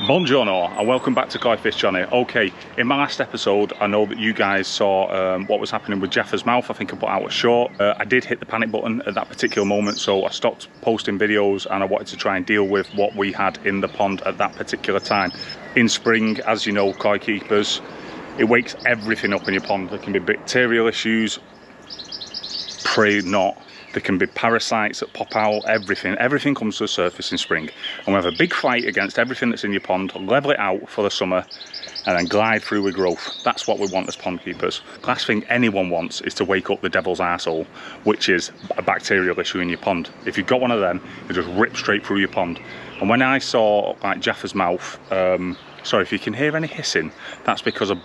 Buongiorno and welcome back to Koi Fish Johnny. Okay, in my last episode I know that you guys saw what was happening with Jaffa's mouth. I think I put out a short. I did hit the panic button at that particular moment, so I stopped posting videos and I wanted to try and deal with what we had in the pond at that particular time. In spring, as you know, koi keepers, it wakes everything up in your pond. There can be bacterial issues, pray not. There can be parasites that pop out, everything comes to the surface in spring. And we have a big fight against everything that's in your pond, level it out for the summer, and then glide through with growth. That's what we want as pond keepers. Last thing anyone wants is to wake up the devil's arsehole, which is a bacterial issue in your pond. If you've got one of them, you just rip straight through your pond. And when I saw like Jaffa's mouth, sorry if you can hear any hissing, that's because I've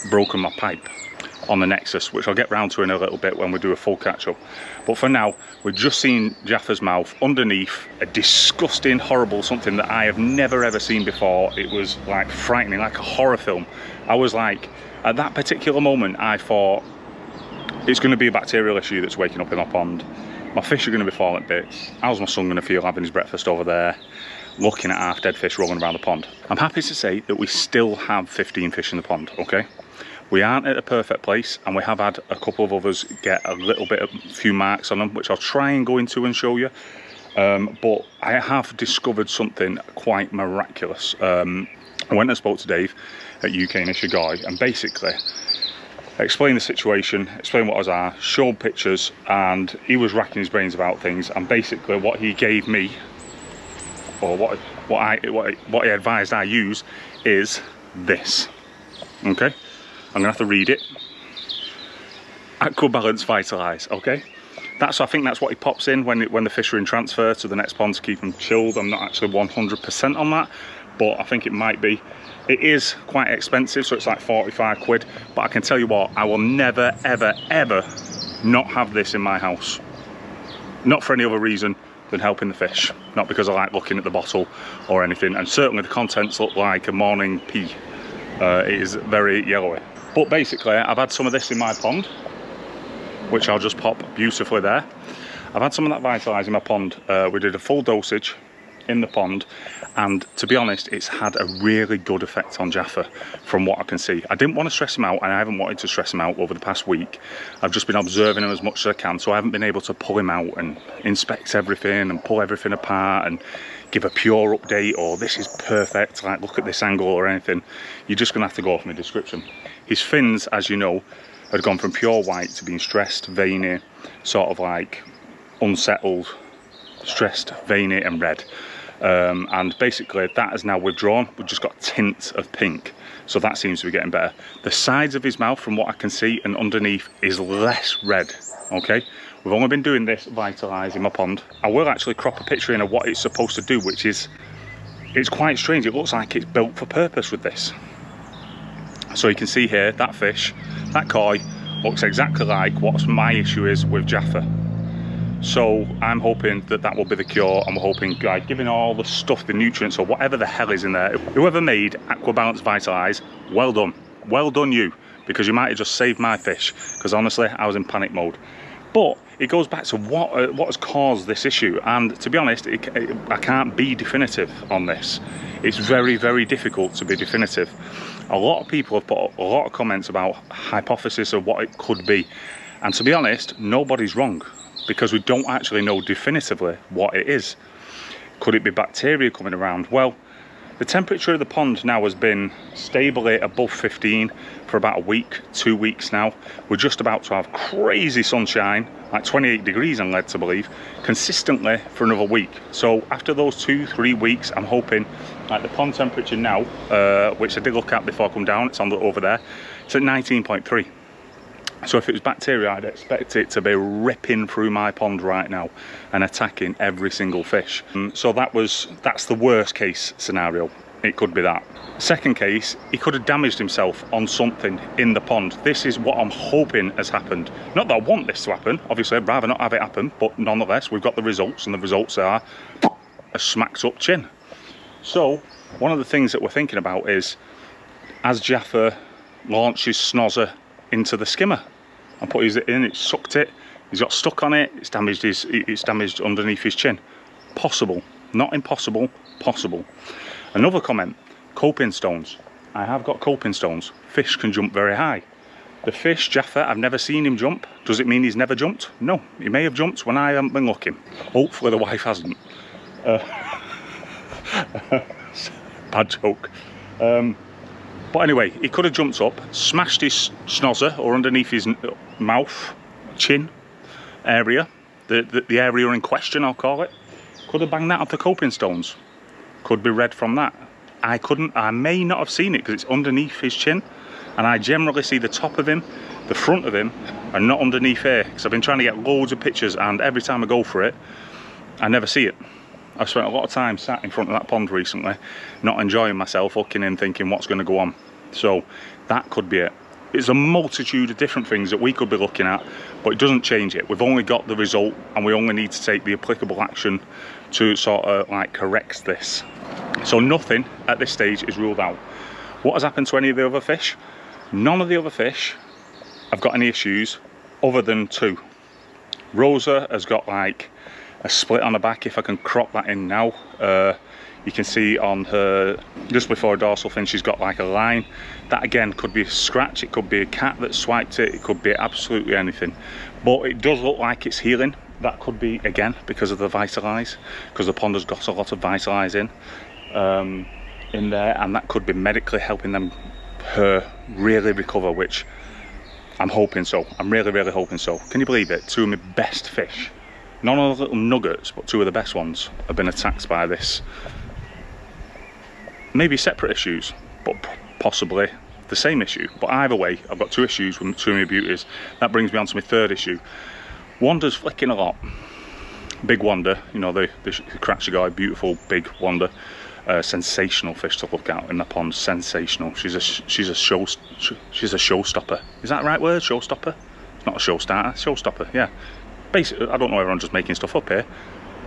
broken my pipe on the Nexus, which I'll get round to in a little bit when we do a full catch-up. But for now, we've just seen Jaffa's mouth underneath a disgusting, horrible something that I have never ever seen before. It was like frightening, like a horror film. I was like, at that particular moment, I thought, it's going to be a bacterial issue that's waking up in my pond. My fish are going to be falling to bits. How's my son going to feel having his breakfast over there, looking at half dead fish rolling around the pond? I'm happy to say that we still have 15 fish in the pond, okay? We aren't at a perfect place, and we have had a couple of others get a little bit of a few marks on them, which I'll try and go into and show you. But I have discovered something quite miraculous. I went and spoke to Dave at UK Nishigoi and basically explained the situation, explained what I was at, showed pictures, and he was racking his brains about things. And basically what he gave me, or what he advised I use, is this. Okay? I'm gonna have to read it. Aqua Balance Vitalize, okay? I think that's what he pops in when the fish are in transfer to the next pond to keep them chilled. I'm not actually 100% on that, but I think it might be. It is quite expensive, so it's like 45 quid, but I can tell you what, I will never, ever, ever not have this in my house. Not for any other reason than helping the fish. Not because I like looking at the bottle or anything, and certainly the contents look like a morning pea. It is very yellowy. But basically, I've had some of this in my pond, which I'll just pop beautifully there. I've had some of that Vitalize in my pond. We did a full dosage in the pond, and to be honest, it's had a really good effect on Jaffa from what I can see. I didn't want to stress him out, and I haven't wanted to stress him out over the past week. I've just been observing him as much as I can, so I haven't been able to pull him out and inspect everything and pull everything apart and give a pure update or this is perfect, like look at this angle or anything. You're just gonna have to go off my description. His fins, as you know, had gone from pure white to being stressed, veiny, sort of like unsettled, stressed, veiny and red. And basically that has now withdrawn. We've just got tints of pink, so that seems to be getting better. The sides of his mouth, from what I can see, and underneath is less red, okay? We've only been doing this Vitalize in my pond. I will actually crop a picture in of what it's supposed to do, which is, it's quite strange. It looks like it's built for purpose with this. So you can see here, that fish, that koi, looks exactly like what my issue is with Jaffa. So I'm hoping that that will be the cure. I'm hoping, like, giving all the stuff, the nutrients or whatever the hell is in there. Whoever made Aqua Balance Vitalize, well done. Well done you, because you might have just saved my fish, because honestly, I was in panic mode. But it goes back to what has caused this issue, and to be honest, I can't be definitive on this. It's very, very difficult to be definitive. A lot of people have put a lot of comments about hypothesis of what it could be, and to be honest, nobody's wrong, because we don't actually know definitively what it is. Could it be bacteria coming around? Well, the temperature of the pond now has been stably above 15 for about a week, 2 weeks now. We're just about to have crazy sunshine, like 28 degrees I'm led to believe, consistently for another week. So after those 2-3 weeks, I'm hoping, like the pond temperature now, which I did look at before I come down, it's on over there, it's at 19.3. So if it was bacteria, I'd expect it to be ripping through my pond right now and attacking every single fish. So that's the worst case scenario. It could be that. Second case, he could have damaged himself on something in the pond. This is what I'm hoping has happened. Not that I want this to happen, obviously I'd rather not have it happen, but nonetheless, we've got the results, and the results are a smacked up chin. So one of the things that we're thinking about is, as Jaffa launches snozzer into the skimmer and put his in, it sucked it, he's got stuck on it, it's damaged underneath his chin. Possible, not impossible, possible. Another comment, coping stones. I have got coping stones. Fish can jump very high. The fish, Jaffa, I've never seen him jump. Does it mean he's never jumped? No, he may have jumped when I haven't been looking. Hopefully the wife hasn't. Bad joke. But anyway, he could have jumped up, smashed his snozzer, or underneath his mouth, chin area, the area in question, I'll call it. Could have banged that off the coping stones. Could be red from that. I may not have seen it because it's underneath his chin, and I generally see the top of him, the front of him, and not underneath here, because I've been trying to get loads of pictures, and every time I go for it, I never see it. I've spent a lot of time sat in front of that pond recently, not enjoying myself, looking in, thinking what's going to go on. So that could be it. It's a multitude of different things that we could be looking at, but it doesn't change it. We've only got the result, and we only need to take the applicable action to sort of like correct this. So nothing at this stage is ruled out. What has happened to any of the other fish? None of the other fish have got any issues other than two. Rosa has got like a split on the back. If I can crop that in now, you can see on her, just before her dorsal fin, she's got like a line. That again could be a scratch, it could be a cat that swiped it, it could be absolutely anything. But it does look like it's healing. That could be, again, because of the Vitalize, because the pond has got a lot of Vitalize in there, and that could be medically helping her really recover, which I'm hoping so. I'm really hoping so. Can you believe it? Two of my best fish, none of the little nuggets, but two of the best ones, have been attacked by this. Maybe separate issues, but possibly the same issue. But either way, I've got two issues with two of my beauties. That brings me on to my third issue. Wanda's flicking a lot. Big Wanda, you know, the Kratchigai, beautiful big Wanda. Sensational fish to look at in the pond. Sensational. She's a showstopper. Is that the right word? Showstopper? It's not a show starter. Showstopper. Yeah. Basically, I don't know if I'm just making stuff up here,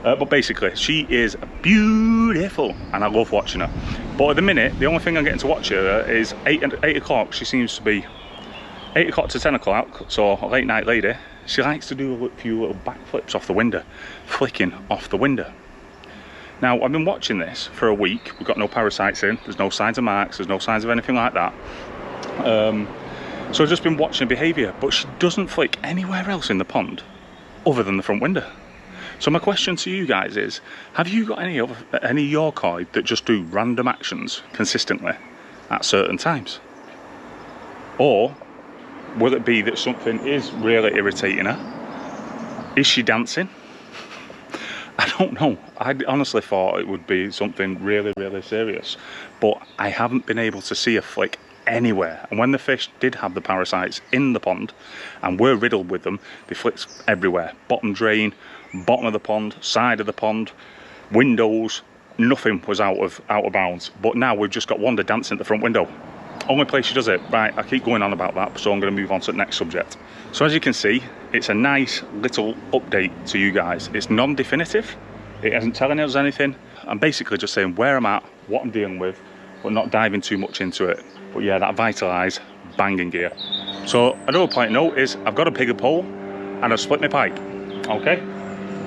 but basically, she is beautiful, and I love watching her. But at the minute, the only thing I'm getting to watch her is 8 o'clock. She seems to be 8 o'clock to 10 o'clock, so a late night lady. She likes to do a few little backflips off the window, flicking off the window. Now, I've been watching this for a week. We've got no parasites in. There's no signs of marks. There's no signs of anything like that. So I've just been watching her behaviour, but she doesn't flick anywhere else in the pond other than the front window. So my question to you guys is, have you got any Yorkoi that just do random actions consistently at certain times? Or will it be that something is really irritating her? Is she dancing? I don't know. I honestly thought it would be something really serious, but I haven't been able to see a flick anywhere. And when the fish did have the parasites in the pond and were riddled with them, they flicked everywhere. Bottom drain, bottom of the pond, side of the pond, windows, nothing was out of bounds. But now we've just got Wanda dancing at the front window. Only place she does it. Right, I keep going on about that, so I'm going to move on to the next subject. So as you can see, it's a nice little update to you guys. It's non-definitive, it isn't telling us anything. I'm basically just saying where I'm at, what I'm dealing with, but not diving too much into it. But yeah, that Vitalize, banging gear. So another point note is I've got a pigger pole and I've split my pipe, okay?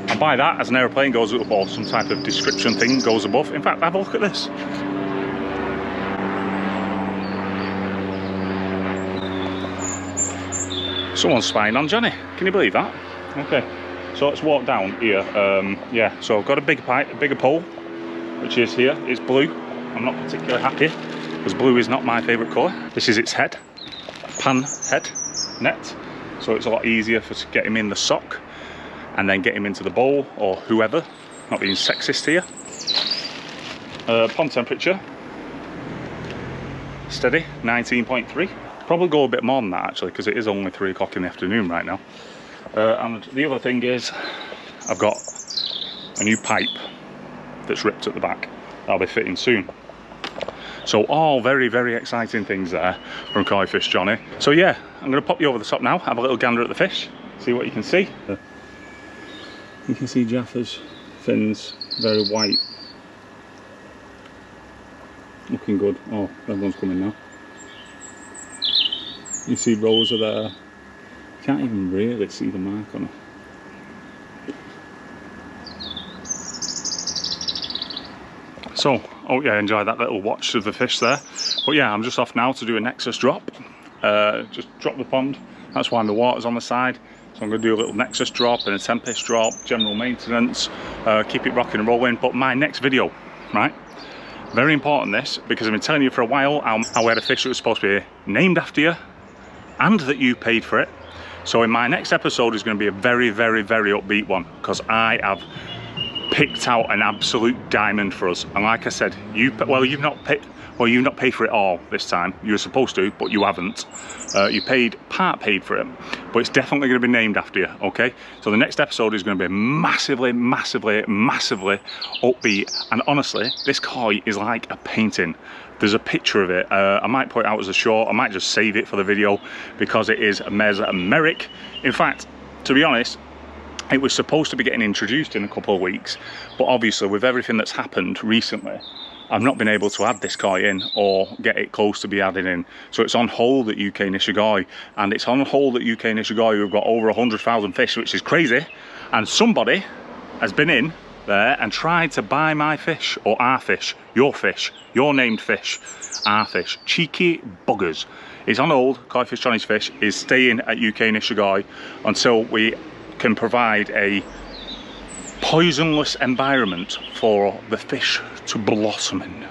And by that, as an aeroplane goes up, or some type of description thing goes above. In fact, have a look at this. Someone's spying on Johnny. Can you believe that? Okay, so let's walk down here. Yeah, so I've got a big pipe, a bigger pole, which is here. It's blue. I'm not particularly happy because blue is not my favourite colour. This is its head, pan head net. So it's a lot easier to get him in the sock and then get him into the bowl or whoever. Not being sexist here. Pond temperature, steady, 19.3. Probably go a bit more than that actually, because it is only 3 o'clock in the afternoon right now. And the other thing is, I've got a new pipe that's ripped at the back. That'll be fitting soon. So all very exciting things there from Koi Fish Johnny. So yeah, I'm going to pop you over the top now, have a little gander at the fish, see what you can see. You can see Jaffa's fins, very white. Looking good. Oh, everyone's coming now. You see Rosa there. You can't even really see the mark on her. So, hope you enjoyed that little watch of the fish there. But yeah, I'm just off now to do a Nexus drop. Just drop the pond. That's why the water's on the side. So I'm going to do a little Nexus drop and a Tempest drop, general maintenance, keep it rocking and rolling. But my next video, right? Very important this, because I've been telling you for a while how we had a fish that was supposed to be named after you and that you paid for it. So in my next episode is going to be a very, very, very upbeat one, because I have picked out an absolute diamond for us. And like I said, you've not paid for it all this time. You were supposed to, but you haven't. You part paid for it, but it's definitely going to be named after you, okay? So the next episode is going to be massively, massively, massively upbeat. And honestly, this koi is like a painting. There's a picture of it. I might put it out as a short. I might just save it for the video because it is mesmeric. In fact, to be honest, it was supposed to be getting introduced in a couple of weeks, but obviously with everything that's happened recently, I've not been able to add this koi in or get it close to be added in. So it's on hold at UK Nishigoi, and it's on hold at UK Nishigoi who've got over 100,000 fish, which is crazy. And somebody has been in there and tried to buy my fish, or our fish, your named fish, our fish. Cheeky buggers. It's on hold. Koi Fish Johnny's fish is staying at UK Nishigoi until we can provide a poisonless environment for the fish to blossom in.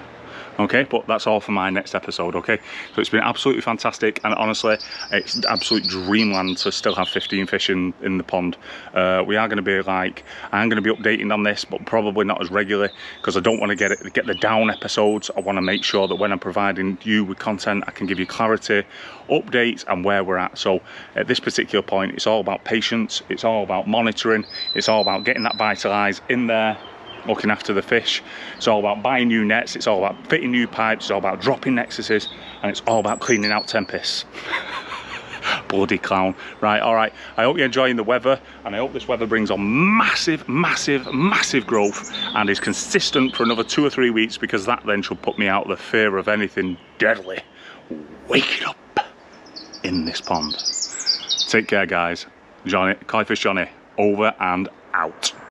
Okay, but that's all for my next episode, okay? So it's been absolutely fantastic, and honestly, it's absolute dreamland to still have 15 fish in the pond. We are going to be like, I'm going to be updating on this, but probably not as regularly, because I don't want to get the down episodes. I want to make sure that when I'm providing you with content, I can give you clarity, updates, and where we're at. So at this particular point, it's all about patience, it's all about monitoring, it's all about getting that Vitalize in there, looking after the fish. It's all about buying new nets, it's all about fitting new pipes, it's all about dropping Nexuses, and it's all about cleaning out Tempests. Bloody clown. Right, all right, I hope you're enjoying the weather, and I hope this weather brings on massive, massive, massive growth and is consistent for another 2 or 3 weeks, because that then should put me out of the fear of anything deadly waking up in this pond. Take care, guys. Johnny, Koi Fish Johnny, over and out.